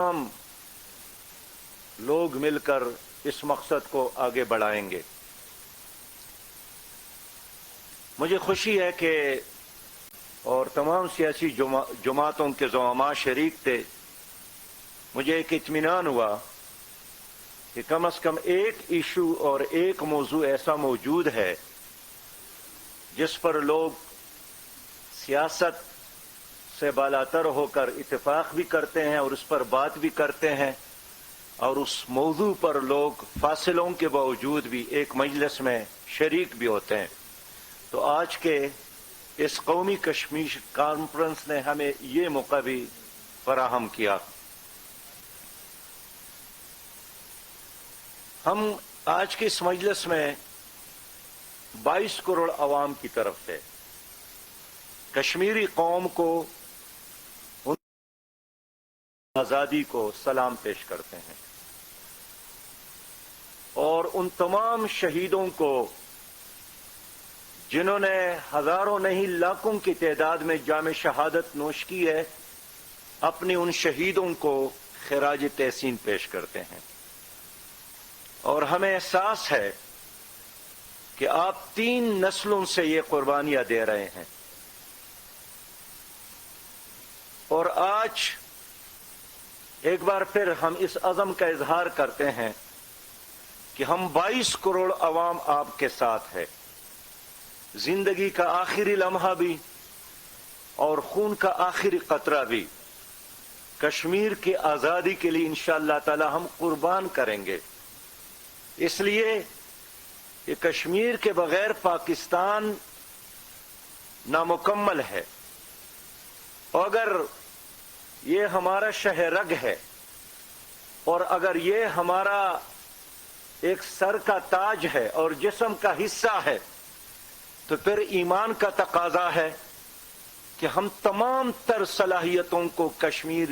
تمام لوگ مل کر اس مقصد کو آگے بڑھائیں گے۔ مجھے خوشی ہے کہ اور تمام سیاسی جماعتوں کے زعماء شریک تھے۔ مجھے ایک اطمینان ہوا کہ کم از کم ایک ایشو اور ایک موضوع ایسا موجود ہے جس پر لوگ سیاست سے بالاتر ہو کر اتفاق بھی کرتے ہیں اور اس پر بات بھی کرتے ہیں، اور اس موضوع پر لوگ فاصلوں کے باوجود بھی ایک مجلس میں شریک بھی ہوتے ہیں۔ تو آج کے اس قومی کشمیر کانفرنس نے ہمیں یہ موقع بھی فراہم کیا۔ ہم آج کے اس مجلس میں 22 کروڑ عوام کی طرف سے کشمیری قوم کو آزادی کو سلام پیش کرتے ہیں، اور ان تمام شہیدوں کو جنہوں نے ہزاروں نہیں لاکھوں کی تعداد میں جام شہادت نوش کی ہے، اپنے ان شہیدوں کو خراج تحسین پیش کرتے ہیں۔ اور ہمیں احساس ہے کہ آپ 3 نسلوں سے یہ قربانیاں دے رہے ہیں، اور آج ایک بار پھر ہم اس عزم کا اظہار کرتے ہیں کہ ہم 22 کروڑ عوام آپ کے ساتھ ہے۔ زندگی کا آخری لمحہ بھی اور خون کا آخری قطرہ بھی کشمیر کی آزادی کے لیے انشاءاللہ تعالی ہم قربان کریں گے۔ اس لیے کہ کشمیر کے بغیر پاکستان نامکمل ہے، اور اگر یہ ہمارا شہ رگ ہے اور اگر یہ ہمارا ایک سر کا تاج ہے اور جسم کا حصہ ہے، تو پھر ایمان کا تقاضا ہے کہ ہم تمام تر صلاحیتوں کو کشمیر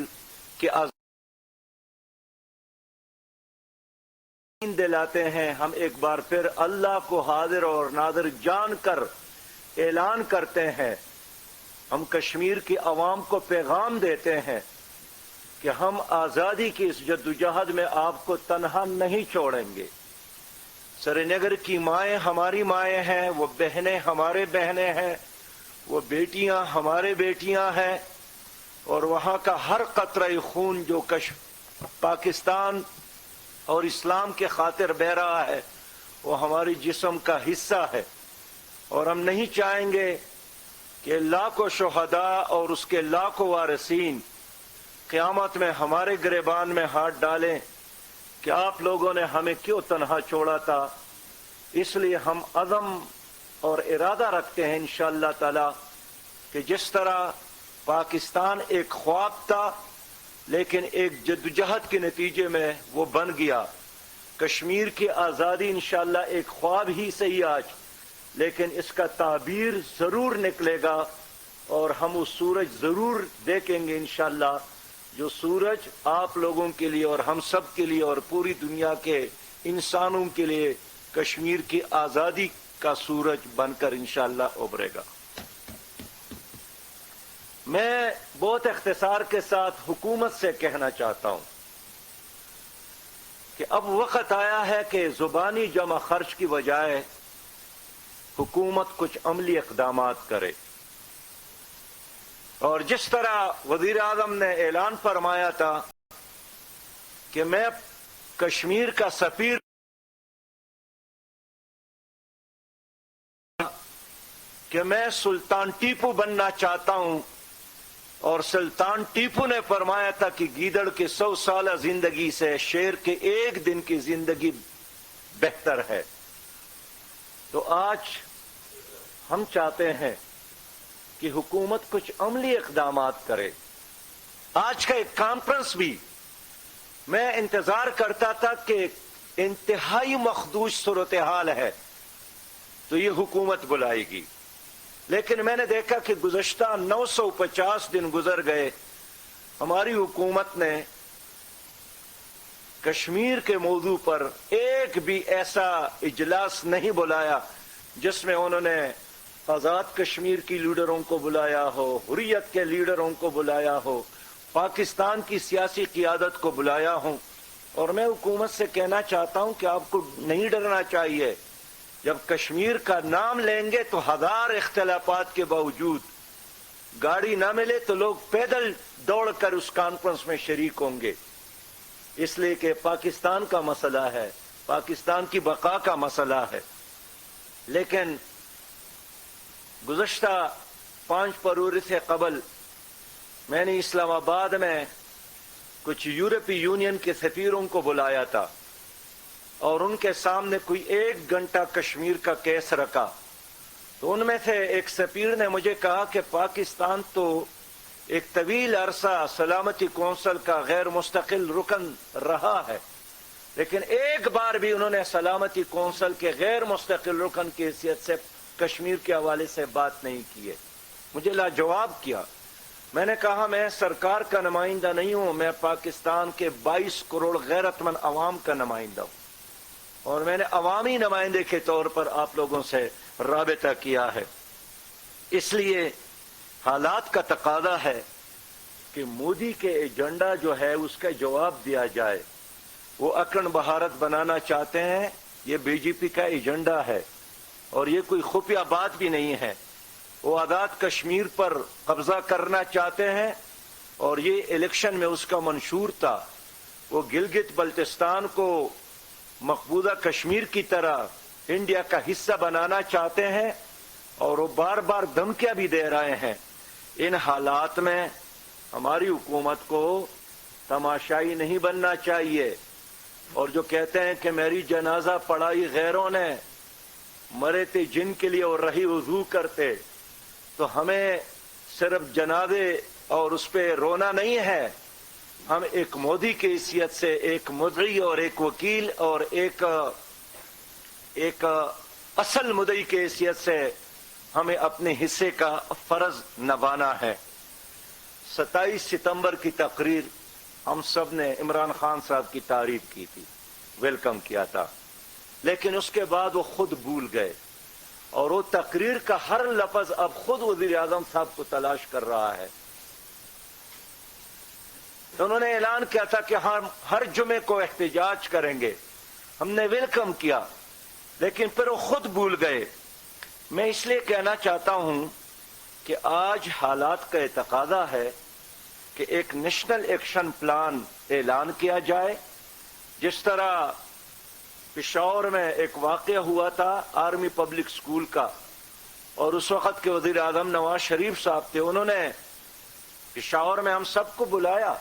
کے آزادی دلاتے ہیں۔ ہم ایک بار پھر اللہ کو حاضر اور ناظر جان کر اعلان کرتے ہیں، ہم کشمیر کی عوام کو پیغام دیتے ہیں کہ ہم آزادی کی اس جدوجہد میں آپ کو تنہا نہیں چھوڑیں گے۔ سری نگر کی مائیں ہماری مائیں ہیں، وہ بہنیں ہمارے بہنیں ہیں، وہ بیٹیاں ہمارے بیٹیاں ہیں، اور وہاں کا ہر قطرہ خون جو پاکستان اور اسلام کے خاطر بہہ رہا ہے وہ ہماری جسم کا حصہ ہے، اور ہم نہیں چاہیں گے کہ لاکھوں شہداء اور اس کے لاکھوں وارثین قیامت میں ہمارے گریبان میں ہاتھ ڈالیں کہ آپ لوگوں نے ہمیں کیوں تنہا چھوڑا تھا۔ اس لیے ہم عزم اور ارادہ رکھتے ہیں انشاءاللہ تعالی کہ جس طرح پاکستان ایک خواب تھا لیکن ایک جدوجہد کے نتیجے میں وہ بن گیا، کشمیر کی آزادی انشاءاللہ ایک خواب ہی صحیح آج، لیکن اس کا تعبیر ضرور نکلے گا، اور ہم اس سورج ضرور دیکھیں گے انشاءاللہ، جو سورج آپ لوگوں کے لیے اور ہم سب کے لیے اور پوری دنیا کے انسانوں کے لیے کشمیر کی آزادی کا سورج بن کر انشاءاللہ ابھرے گا۔ میں بہت اختصار کے ساتھ حکومت سے کہنا چاہتا ہوں کہ اب وقت آیا ہے کہ زبانی جمع خرچ کی بجائے حکومت کچھ عملی اقدامات کرے، اور جس طرح وزیر اعظم نے اعلان فرمایا تھا کہ میں کشمیر کا سفیر کہ میں سلطان ٹیپو بننا چاہتا ہوں، اور سلطان ٹیپو نے فرمایا تھا کہ گیدڑ کی 100 سالہ زندگی سے شیر کے ایک دن کی زندگی بہتر ہے۔ تو آج ہم چاہتے ہیں کہ حکومت کچھ عملی اقدامات کرے۔ آج کا ایک کانفرنس بھی میں انتظار کرتا تھا کہ انتہائی مخدوش صورتحال ہے تو یہ حکومت بلائے گی، لیکن میں نے دیکھا کہ گزشتہ 950 دن گزر گئے، ہماری حکومت نے کشمیر کے موضوع پر ایک بھی ایسا اجلاس نہیں بلایا جس میں انہوں نے آزاد کشمیر کی لیڈروں کو بلایا ہو، حریت کے لیڈروں کو بلایا ہو، پاکستان کی سیاسی قیادت کو بلایا ہوں اور میں حکومت سے کہنا چاہتا ہوں کہ آپ کو نہیں ڈرنا چاہیے. جب کشمیر کا نام لیں گے تو ہزار اختلافات کے باوجود گاڑی نہ ملے تو لوگ پیدل دوڑ کر اس کانفرنس میں شریک ہوں گے، اس لیے کہ پاکستان کا مسئلہ ہے، پاکستان کی بقا کا مسئلہ ہے. لیکن گزشتہ 5 فروری سے قبل میں نے اسلام آباد میں کچھ یورپی یونین کے سفیروں کو بلایا تھا اور ان کے سامنے کوئی 1 گھنٹہ کشمیر کا کیس رکھا. تو ان میں سے ایک سفیر نے مجھے کہا کہ پاکستان تو ایک طویل عرصہ سلامتی کونسل کا غیر مستقل رکن رہا ہے، لیکن ایک بار بھی انہوں نے سلامتی کونسل کے غیر مستقل رکن کی حیثیت سے کشمیر کے حوالے سے بات نہیں کی ہے. مجھے لاجواب کیا. میں نے کہا میں سرکار کا نمائندہ نہیں ہوں، میں پاکستان کے 22 کروڑ غیرت مند عوام کا نمائندہ ہوں اور میں نے عوامی نمائندے کے طور پر آپ لوگوں سے رابطہ کیا ہے. اس لیے حالات کا تقاضا ہے کہ مودی کے ایجنڈا جو ہے اس کا جواب دیا جائے. وہ اکنڈ بھارت بنانا چاہتے ہیں، یہ بی جے پی کا ایجنڈا ہے اور یہ کوئی خفیہ بات بھی نہیں ہے. وہ آزاد کشمیر پر قبضہ کرنا چاہتے ہیں اور یہ الیکشن میں اس کا منشور تھا. وہ گلگت بلتستان کو مقبوضہ کشمیر کی طرح انڈیا کا حصہ بنانا چاہتے ہیں اور وہ بار بار دھمکیاں بھی دے رہے ہیں. ان حالات میں ہماری حکومت کو تماشائی نہیں بننا چاہیے. اور جو کہتے ہیں کہ میری جنازہ پڑھائی غیروں نے، مرے تھے جن کے لیے اور رہی وضو کرتے، تو ہمیں صرف جنازے اور اس پہ رونا نہیں ہے. ہم ایک مودی کی حیثیت سے ایک مدعی اور ایک وکیل اور ایک اصل مدعی کی حیثیت سے ہمیں اپنے حصے کا فرض نبھانا ہے. 27 ستمبر کی تقریر ہم سب نے عمران خان صاحب کی تعریف کی تھی، ویلکم کیا تھا، لیکن اس کے بعد وہ خود بھول گئے اور وہ تقریر کا ہر لفظ اب خود وزیر اعظم صاحب کو تلاش کر رہا ہے. انہوں نے اعلان کیا تھا کہ ہم ہر جمعے کو احتجاج کریں گے، ہم نے ویلکم کیا، لیکن پھر وہ خود بھول گئے. میں اس لیے کہنا چاہتا ہوں کہ آج حالات کا تقاضا ہے کہ ایک نیشنل ایکشن پلان اعلان کیا جائے. جس طرح پشاور میں ایک واقعہ ہوا تھا آرمی پبلک سکول کا، اور اس وقت کے وزیر اعظم نواز شریف صاحب تھے، انہوں نے پشاور میں ہم سب کو بلایا.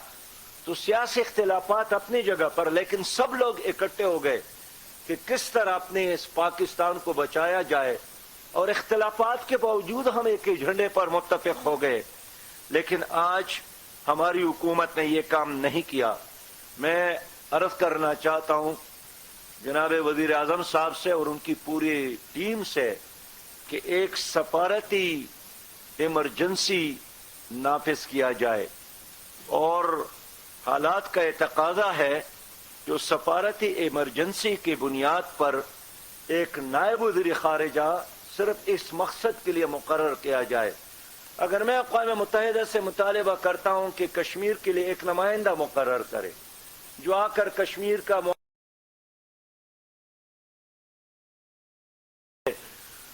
تو سیاسی اختلافات اپنی جگہ پر، لیکن سب لوگ اکٹھے ہو گئے کہ کس طرح اپنے اس پاکستان کو بچایا جائے، اور اختلافات کے باوجود ہم ایک ایجنڈے پر متفق ہو گئے. لیکن آج ہماری حکومت نے یہ کام نہیں کیا. میں عرض کرنا چاہتا ہوں جناب وزیر اعظم صاحب سے اور ان کی پوری ٹیم سے کہ ایک سفارتی ایمرجنسی نافذ کیا جائے، اور حالات کا تقاضا ہے جو سفارتی ایمرجنسی کی بنیاد پر ایک نائب وزیر خارجہ صرف اس مقصد کے لیے مقرر کیا جائے. اگر میں اقوام متحدہ سے مطالبہ کرتا ہوں کہ کشمیر کے لیے ایک نمائندہ مقرر کرے جو آ کر کشمیر کا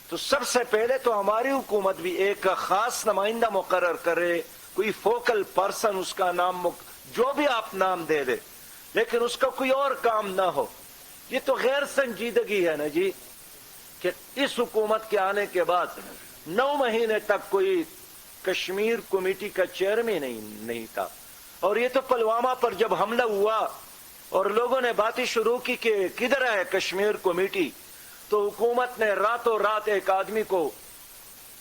تو سب سے پہلے تو ہماری حکومت بھی ایک خاص نمائندہ مقرر کرے، کوئی فوکل پرسن، اس کا نام جو بھی آپ نام دے دے، لیکن اس کا کوئی اور کام نہ ہو. یہ تو غیر سنجیدگی ہے نا جی، کہ اس حکومت کے آنے کے بعد 9 مہینے تک کوئی کشمیر کمیٹی کا چیئرمین نہیں تھا. اور یہ تو پلوامہ پر جب حملہ ہوا اور لوگوں نے باتیں شروع کی کہ کدھر ہے کشمیر کمیٹی، تو حکومت نے راتوں رات ایک آدمی کو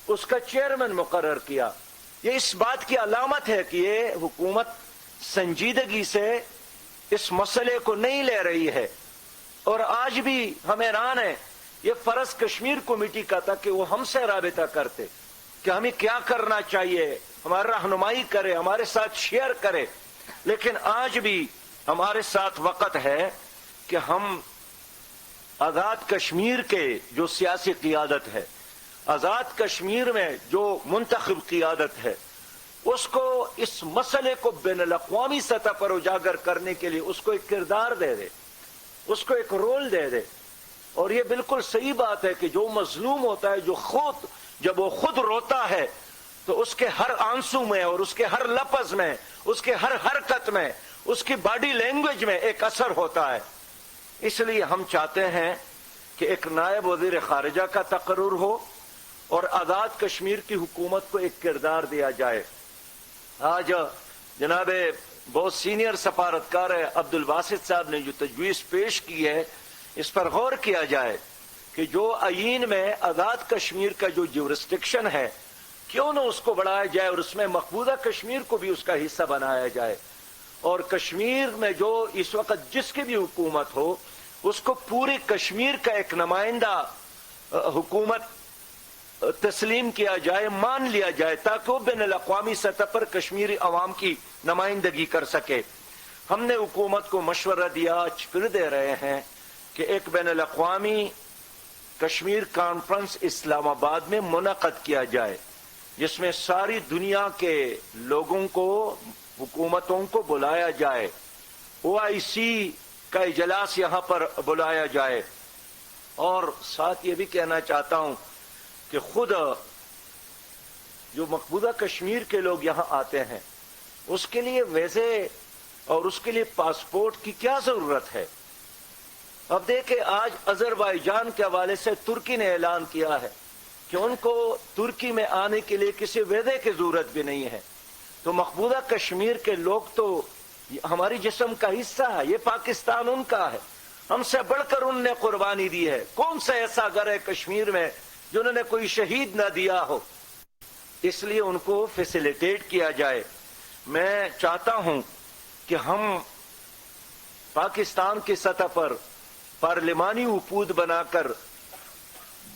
اس کا چیئرمین مقرر کیا. یہ اس بات کی علامت ہے کہ یہ حکومت سنجیدگی سے اس مسئلے کو نہیں لے رہی ہے. اور آج بھی ہم حیران ہیں، یہ فرض کشمیر کمیٹی کا تھا کہ وہ ہم سے رابطہ کرتے کہ ہمیں کیا کرنا چاہیے، ہماری رہنمائی کرے، ہمارے ساتھ شیئر کرے. لیکن آج بھی ہمارے ساتھ وقت ہے کہ ہم آزاد کشمیر کے جو سیاسی قیادت ہے، آزاد کشمیر میں جو منتخب قیادت ہے، اس کو اس مسئلے کو بین الاقوامی سطح پر اجاگر کرنے کے لیے اس کو ایک کردار دے دے، اس کو ایک رول دے دے۔ اور یہ بالکل صحیح بات ہے کہ جو مظلوم ہوتا ہے، جب وہ خود روتا ہے تو اس کے ہر آنسو میں اور اس کے ہر لفظ میں، اس کے ہر حرکت میں، اس کی باڈی لینگویج میں ایک اثر ہوتا ہے۔ اس لیے ہم چاہتے ہیں کہ ایک نائب وزیر خارجہ کا تقرر ہو اور آزاد کشمیر کی حکومت کو ایک کردار دیا جائے۔ آج جناب بہت سینئر سفارتکار عبد الباسط صاحب نے جو تجویز پیش کی ہے، اس پر غور کیا جائے کہ جو آئین میں آزاد کشمیر کا جو جیورسڈکشن ہے، کیوں نہ اس کو بڑھایا جائے اور اس میں مقبوضہ کشمیر کو بھی اس کا حصہ بنایا جائے، اور کشمیر میں جو اس وقت جس کی بھی حکومت ہو اس کو پوری کشمیر کا ایک نمائندہ حکومت تسلیم کیا جائے، مان لیا جائے، تاکہ وہ بین الاقوامی سطح پر کشمیری عوام کی نمائندگی کر سکے۔ ہم نے حکومت کو مشورہ دیا، آج پھر دے رہے ہیں کہ ایک بین الاقوامی کشمیر کانفرنس اسلام آباد میں منعقد کیا جائے، جس میں ساری دنیا کے لوگوں کو، حکومتوں کو بلایا جائے، OIC کا اجلاس یہاں پر بلایا جائے۔ اور ساتھ یہ بھی کہنا چاہتا ہوں کہ خود جو مقبوضہ کشمیر کے لوگ یہاں آتے ہیں اس کے لیے ویزے اور اس کے لیے پاسپورٹ کی کیا ضرورت ہے؟ اب دیکھیں، آج آذربائیجان کے حوالے سے ترکی نے اعلان کیا ہے کہ ان کو ترکی میں آنے کے لیے کسی ویزے کی ضرورت بھی نہیں ہے۔ تو مقبوضہ کشمیر کے لوگ تو ہماری جسم کا حصہ ہے، یہ پاکستان ان کا ہے، ہم سے بڑھ کر ان نے قربانی دی ہے۔ کون سا ایسا گھر ہے کشمیر میں جنہوں نے کوئی شہید نہ دیا ہو؟ اس لیے ان کو فیسیلیٹیٹ کیا جائے۔ میں چاہتا ہوں کہ ہم پاکستان کی سطح پر پارلیمانی وفود بنا کر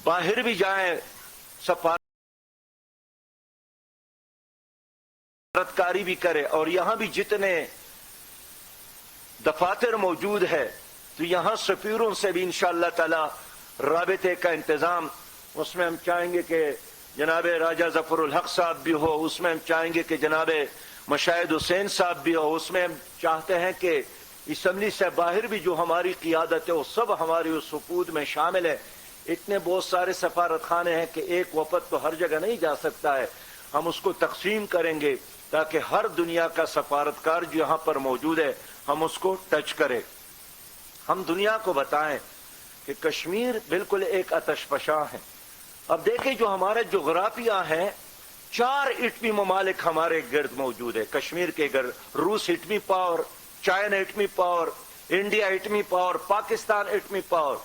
باہر بھی جائیں، سفارتکاری بھی کرے، اور یہاں بھی جتنے دفاتر موجود ہے تو یہاں سفیروں سے بھی انشاءاللہ تعالی رابطے کا انتظام، اس میں ہم چاہیں گے کہ جناب راجہ ظفر الحق صاحب بھی ہو، اس میں ہم چاہیں گے کہ جناب مشاہد حسین صاحب بھی ہو، اس میں ہم چاہتے ہیں کہ اسمبلی سے باہر بھی جو ہماری قیادت ہے وہ سب ہماری اس وفود میں شامل ہے۔ اتنے بہت سارے سفارت خانے ہیں کہ ایک وفد تو ہر جگہ نہیں جا سکتا ہے، ہم اس کو تقسیم کریں گے تاکہ ہر دنیا کا سفارتکار جو یہاں پر موجود ہے ہم اس کو ٹچ کریں، ہم دنیا کو بتائیں کہ کشمیر بالکل ایک آتش فشاں ہے۔ اب دیکھیں جو ہمارا جغرافیہ ہے، 4 ایٹمی ممالک ہمارے گرد موجود ہے، کشمیر کے گرد روس ایٹمی پاور، چائنا ایٹمی پاور، انڈیا ایٹمی پاور، پاکستان ایٹمی پاور،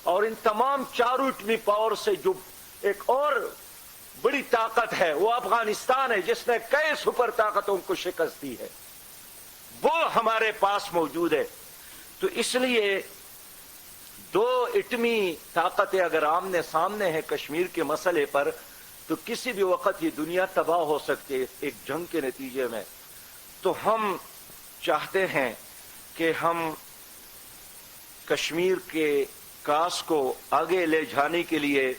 اور ان تمام 4 ایٹمی پاور سے جو ایک اور بڑی طاقت ہے وہ افغانستان ہے، جس نے کئی سپر طاقتوں کو شکست دی ہے، وہ ہمارے پاس موجود ہے۔ تو اس لیے 2 ایٹمی طاقتیں اگر آمنے سامنے ہیں کشمیر کے مسئلے پر تو کسی بھی وقت یہ دنیا تباہ ہو سکتی ہے ایک جنگ کے نتیجے میں۔ تو ہم چاہتے ہیں کہ ہم کشمیر کے کاس کو آگے لے جانے کے لیے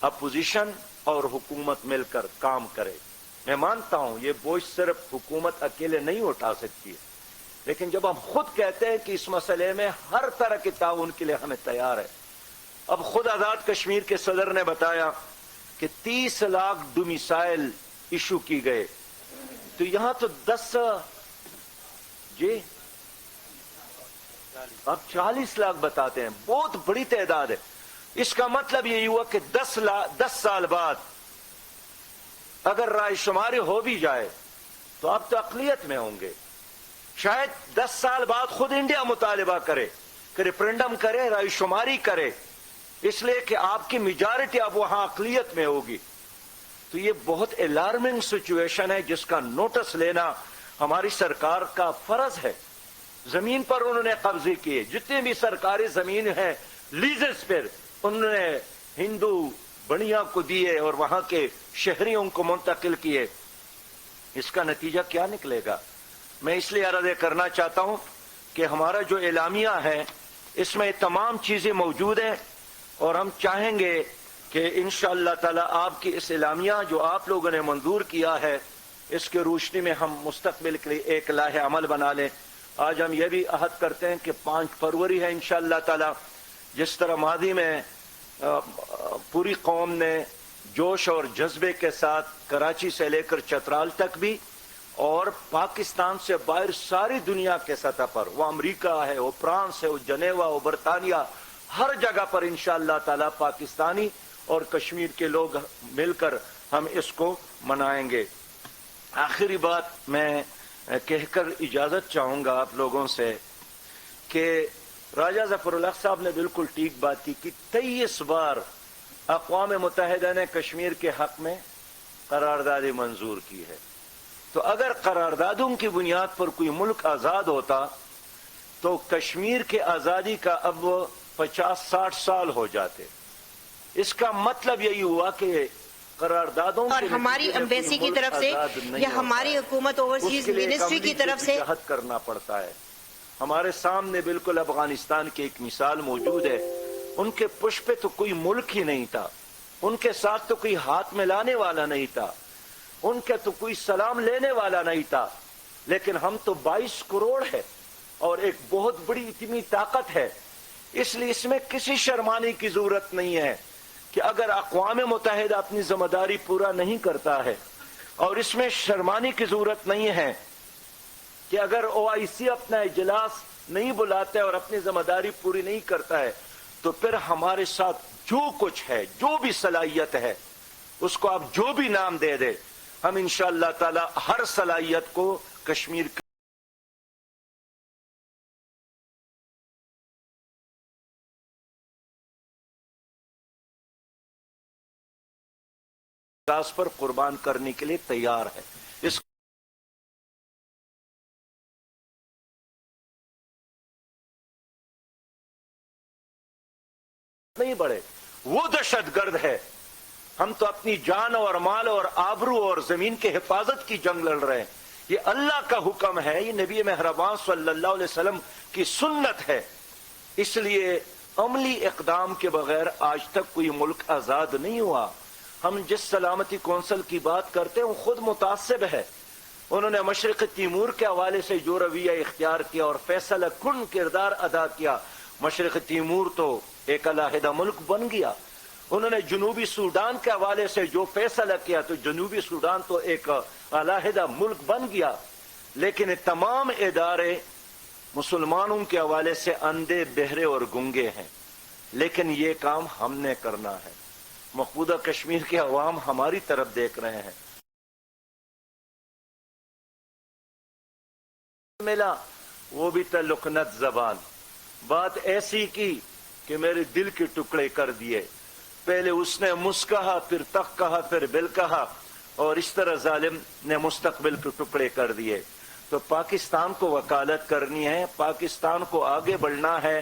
اپوزیشن اور حکومت مل کر کام کرے۔ میں مانتا ہوں یہ بوجھ صرف حکومت اکیلے نہیں اٹھا سکتی ہے، لیکن جب ہم خود کہتے ہیں کہ اس مسئلے میں ہر طرح کے تعاون کے لیے ہمیں تیار ہے۔ اب خود آزاد کشمیر کے صدر نے بتایا کہ 30 لاکھ ڈومیسائل ایشو کی گئے، تو یہاں تو 10 اب 40 لاکھ بتاتے ہیں، بہت بڑی تعداد ہے۔ اس کا مطلب یہ ہوا کہ 10 سال بعد اگر رائے شماری ہو بھی جائے تو آپ تو اقلیت میں ہوں گے، شاید 10 سال بعد خود انڈیا مطالبہ کرے کہ ریفرینڈم کرے، رائے شماری کرے، اس لیے کہ آپ کی میجارٹی اب وہاں اقلیت میں ہوگی۔ تو یہ بہت الارمنگ سچویشن ہے جس کا نوٹس لینا ہماری سرکار کا فرض ہے۔ زمین پر انہوں نے قبضے کیے، جتنے بھی سرکاری زمین ہیں لیزز پر انہوں نے ہندو بڑیاں کو دیے اور وہاں کے شہریوں کو منتقل کیے۔ اس کا نتیجہ کیا نکلے گا؟ میں اس لیے عرض کرنا چاہتا ہوں کہ ہمارا جو اعلامیہ ہے اس میں تمام چیزیں موجود ہیں، اور ہم چاہیں گے کہ انشاءاللہ تعالی آپ کی اس اعلامیہ جو آپ لوگوں نے منظور کیا ہے اس کے روشنی میں ہم مستقبل کے لیے ایک لاہ عمل بنا لیں۔ آج ہم یہ بھی عہد کرتے ہیں کہ 5 فروری ہے انشاءاللہ تعالی، جس طرح ماضی میں پوری قوم نے جوش اور جذبے کے ساتھ کراچی سے لے کر چترال تک بھی اور پاکستان سے باہر ساری دنیا کے سطح پر، وہ امریکہ ہے، وہ فرانس ہے، وہ جنیوا، وہ برطانیہ، ہر جگہ پر انشاءاللہ تعالی پاکستانی اور کشمیر کے لوگ مل کر ہم اس کو منائیں گے۔ آخری بات میں کہہ کر اجازت چاہوں گا آپ لوگوں سے کہ راجہ ظفر الحق صاحب نے بالکل ٹھیک بات کی کہ 23 بار اقوام متحدہ نے کشمیر کے حق میں قراردادی منظور کی ہے۔ تو اگر قراردادوں کی بنیاد پر کوئی ملک آزاد ہوتا تو کشمیر کے آزادی کا اب 50-60 سال ہو جاتے۔ اس کا مطلب یہی ہوا کہ قراردادوں اور ہماری ایمبیسی کی طرف سے یا ہماری حکومت اوورسیز منسٹری کی طرف سے جہد کرنا پڑتا ہے۔ ہمارے سامنے بالکل افغانستان کی ایک مثال موجود ہے، ان کے پشت پہ تو کوئی ملک ہی نہیں تھا، ان کے ساتھ تو کوئی ہاتھ ملانے والا نہیں تھا، ان کے تو کوئی سلام لینے والا نہیں تھا، لیکن ہم تو 22 کروڑ ہے اور ایک بہت بڑی اتنی طاقت ہے۔ اس لیے اس میں کسی شرمانے کی ضرورت نہیں ہے کہ اگر اقوام متحدہ اپنی ذمہ داری پورا نہیں کرتا ہے، اور اس میں شرمانے کی ضرورت نہیں ہے کہ اگر OIC اپنا اجلاس نہیں بلاتا ہے اور اپنی ذمہ داری پوری نہیں کرتا ہے، تو پھر ہمارے ساتھ جو کچھ ہے، جو بھی صلاحیت ہے، اس کو آپ جو بھی نام دے دے، ہم انشاءاللہ تعالی ہر صلاحیت کو کشمیر پر قربان کرنے کے لیے تیار ہے۔ اس نہیں بڑھے، وہ دہشت گرد ہے۔ ہم تو اپنی جان اور مال اور آبرو اور زمین کے حفاظت کی جنگ لڑ رہے ہیں۔ یہ اللہ کا حکم ہے، یہ نبی مہربان صلی اللہ علیہ وسلم کی سنت ہے۔ اس لیے عملی اقدام کے بغیر آج تک کوئی ملک آزاد نہیں ہوا۔ ہم جس سلامتی کونسل کی بات کرتے ہیں وہ خود متعصب ہے۔ انہوں نے مشرق تیمور کے حوالے سے جو رویہ اختیار کیا اور فیصلہ کن کردار ادا کیا، مشرق تیمور تو ایک علیحدہ ملک بن گیا۔ انہوں نے جنوبی سوڈان کے حوالے سے جو فیصلہ کیا تو جنوبی سوڈان تو ایک علیحدہ ملک بن گیا۔ لیکن یہ تمام ادارے مسلمانوں کے حوالے سے اندھے، بہرے اور گنگے ہیں، لیکن یہ کام ہم نے کرنا ہے۔ مقبوضہ کشمیر کے عوام ہماری طرف دیکھ رہے ہیں۔ ملا وہ بھی تلقنت زبان، بات ایسی کی کہ میرے دل کے ٹکڑے کر دیے۔ پہلے اس نے مس کہا، پھر تخ کہا، پھر بل کہا، اور اس طرح ظالم نے مستقبل کے ٹکڑے کر دیے۔ تو پاکستان کو وکالت کرنی ہے، پاکستان کو آگے بڑھنا ہے،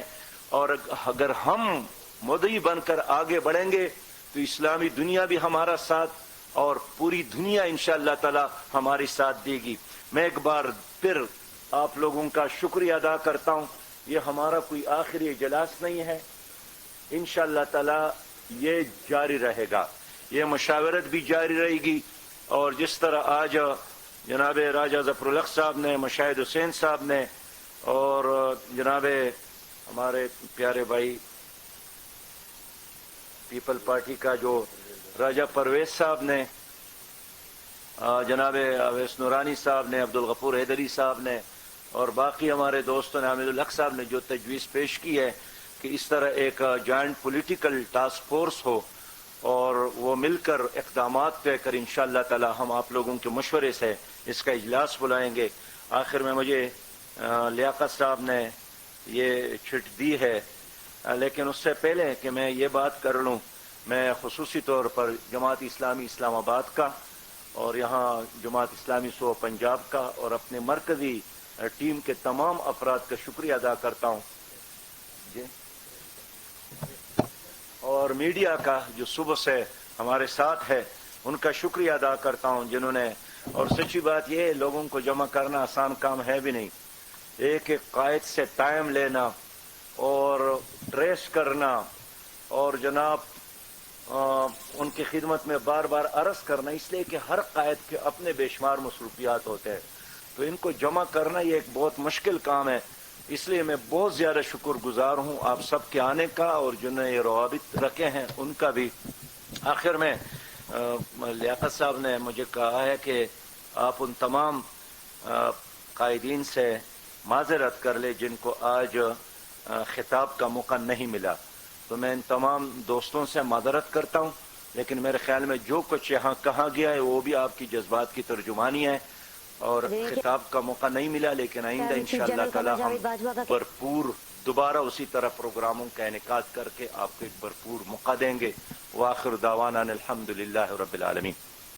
اور اگر ہم مدعی بن کر آگے بڑھیں گے تو اسلامی دنیا بھی ہمارا ساتھ اور پوری دنیا انشاءاللہ تعالی ہماری ساتھ دے گی۔ میں ایک بار پھر آپ لوگوں کا شکریہ ادا کرتا ہوں۔ یہ ہمارا کوئی آخری اجلاس نہیں ہے، انشاءاللہ تعالی یہ جاری رہے گا، یہ مشاورت بھی جاری رہے گی۔ اور جس طرح آج جناب راجہ ظفر الحق صاحب نے، مشاہد حسین صاحب نے، اور جناب ہمارے پیارے بھائی پیپل پارٹی کا جو راجہ پرویز صاحب نے، جناب اویس نورانی صاحب نے، عبدالغفور حیدری صاحب نے، اور باقی ہمارے دوستوں نے، حامد الحق صاحب نے جو تجویز پیش کی ہے کہ اس طرح ایک جوائنٹ پولیٹیکل ٹاسک فورس ہو اور وہ مل کر اقدامات طے کر، انشاءاللہ تعالی ہم آپ لوگوں کے مشورے سے اس کا اجلاس بلائیں گے۔ آخر میں مجھے لیاقت صاحب نے یہ چٹ دی ہے، لیکن اس سے پہلے کہ میں یہ بات کر لوں، میں خصوصی طور پر جماعت اسلامی اسلام آباد کا اور یہاں جماعت اسلامی سو پنجاب کا اور اپنے مرکزی ٹیم کے تمام افراد کا شکریہ ادا کرتا ہوں جی، اور میڈیا کا جو صبح سے ہمارے ساتھ ہے ان کا شکریہ ادا کرتا ہوں جنہوں نے، اور سچی بات یہ ہے لوگوں کو جمع کرنا آسان کام ہے بھی نہیں، ایک ایک قائد سے ٹائم لینا اور ٹریس کرنا اور جناب ان کی خدمت میں بار بار عرض کرنا، اس لیے کہ ہر قائد کے اپنے بے شمار مصروفیات ہوتے ہیں، تو ان کو جمع کرنا یہ ایک بہت مشکل کام ہے. اس لیے میں بہت زیادہ شکر گزار ہوں آپ سب کے آنے کا، اور جنہوں نے یہ روابط رکھے ہیں ان کا بھی. آخر میں لیاقت صاحب نے مجھے کہا ہے کہ آپ ان تمام قائدین سے معذرت کر لے جن کو آج خطاب کا موقع نہیں ملا. تو میں ان تمام دوستوں سے معذرت کرتا ہوں، لیکن میرے خیال میں جو کچھ یہاں کہا گیا ہے وہ بھی آپ کی جذبات کی ترجمانی ہے، اور خطاب کا موقع نہیں ملا، لیکن آئندہ انشاءاللہ تعالی ہم بھرپور دوبارہ اسی طرح پروگراموں کا انعقاد کر کے آپ کو ایک بھرپور موقع دیں گے. وآخر دعوانا الحمدللہ رب العالمین.